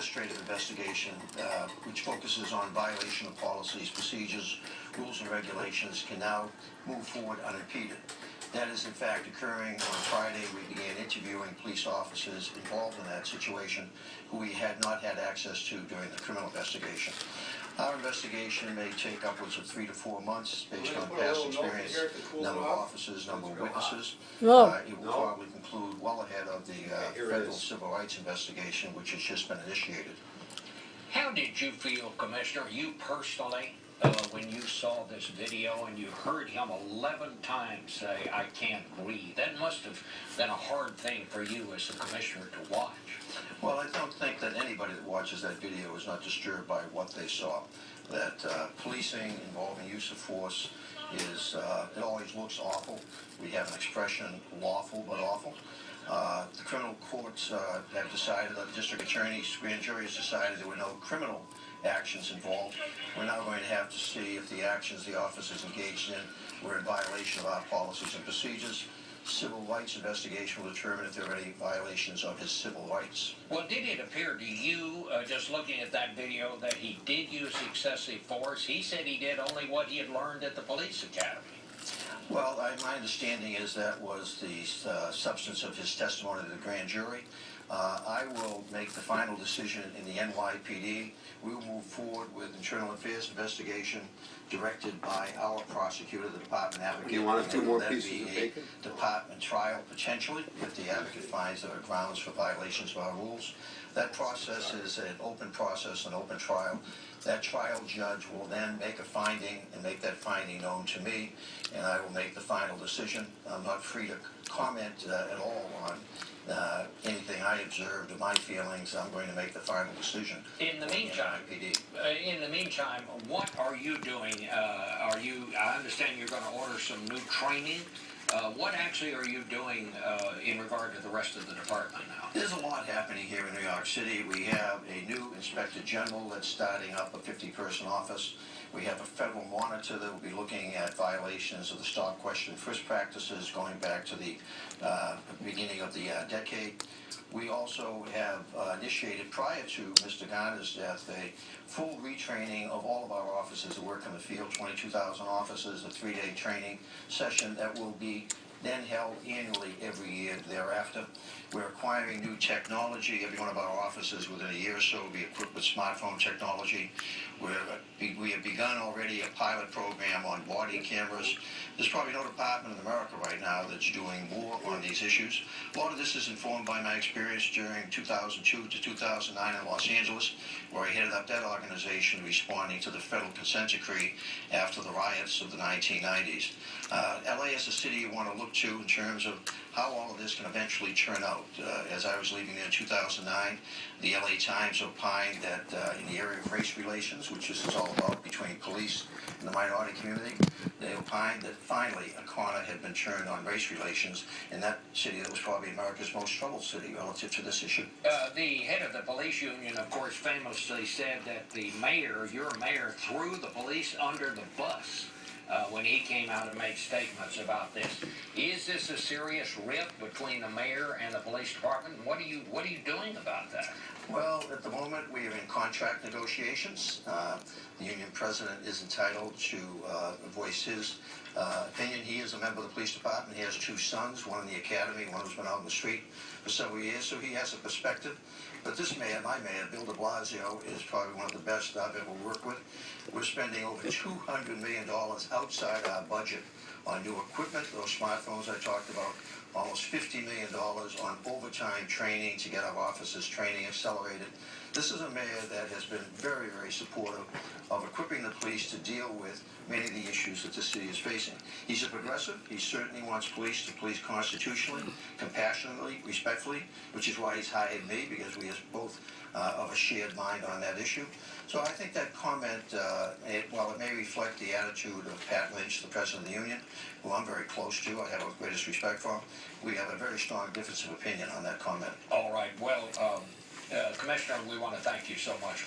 administrative investigation, which focuses on violation of policies, procedures, rules, and regulations, can now move forward unimpeded. That is, in fact, occurring on Friday. We began interviewing police officers involved in that situation who we had not had access to during the criminal investigation. Our investigation may take upwards of 3 to 4 months based on past experience, number of officers, number of witnesses. It will probably conclude well ahead of the federal civil rights investigation, which has just been initiated. How did you feel, Commissioner, you personally, when you saw this video and you heard him 11 times say, "I can't breathe"? That must have been a hard thing for you as the commissioner to watch. Well, I don't think that anybody that watches that video is not disturbed by what they saw. That policing involving use of force is, it always looks awful. We have an expression, lawful but awful. The criminal courts have decided, the district attorney's grand jury has decided there were no criminal actions involved. We're now going to have to see if the actions the officers engaged in were in violation of our policies and procedures. Civil rights investigation will determine if there are any violations of his civil rights. Well, did it appear to you, just looking at that video, that he did use excessive force? He said he did only what he had learned at the police academy. Well, my understanding is that was the substance of his testimony to the grand jury. I will make the final decision in the NYPD. We will move forward with internal affairs investigation directed by our prosecutor, the department advocate. You want 2 more pieces of bacon? Department trial, potentially, if the advocate finds there are grounds for violations of our rules. That process is an open process, an open trial. That trial judge will then make a finding and make that finding known to me, and I will make the final decision. I'm not free to comment at all on anything I observed or my feelings. I'm going to make the final decision. In the meantime, what are you doing? I understand you're going to order some new training. What actually are you doing in regard to the rest of the department now? There's a lot happening here in New York City. We have a new Inspector General that's starting up a 50-person office. We have a federal monitor that will be looking at violations of the stop, question, frisk practices going back to the beginning of the decade. We also have initiated, prior to Mr. Garner's death, a full retraining of all of our officers that work in the field, 22,000 officers, a 3-day training session that will be then held annually every year thereafter. We're acquiring new technology. Every one of our officers within a year or so will be equipped with smartphone technology. We have begun already a pilot program on body cameras. There's probably no department in America right now that's doing more on these issues. A lot of this is informed by my experience during 2002 to 2009 in Los Angeles, where I headed up that organization responding to the federal consent decree after the riots of the 1990s. LA is a city you want to look to in terms of how all of this can eventually turn out. As I was leaving there in 2009, the LA Times opined that in the area of race relations, which this is all about between police and the minority community, they opined that finally a corner had been turned on race relations in that city that was probably America's most troubled city relative to this issue. The head of the police union, of course, famously said that the mayor, your mayor, threw the police under the bus when he came out and made statements about this. Is this a serious rift between the mayor and the police department? What are you doing about that? Well, at the moment, we are in contract negotiations. The union president is entitled to voice his opinion. He is a member of the police department. He has 2 sons, one in the academy, one who's been out in the street for several years, so he has a perspective. But this mayor, my mayor, Bill de Blasio, is probably one of the best I've ever worked with. We're spending over $200 million outside our budget on new equipment, those smartphones I talked about, almost $50 million on overtime training to get our officers training accelerated. This is a mayor that has been very, very supportive of equipping the police to deal with many of the issues that the city is facing. He's a progressive. He certainly wants police to police constitutionally, compassionately, respectfully, which is why he's hired me, because we have both of a shared mind on that issue. So I think that comment, while it may reflect the attitude of Pat Lynch, the president of the union, who I'm very close to, I have the greatest respect for, we have a very strong difference of opinion on that comment. All right. Well, Commissioner, we want to thank you so much for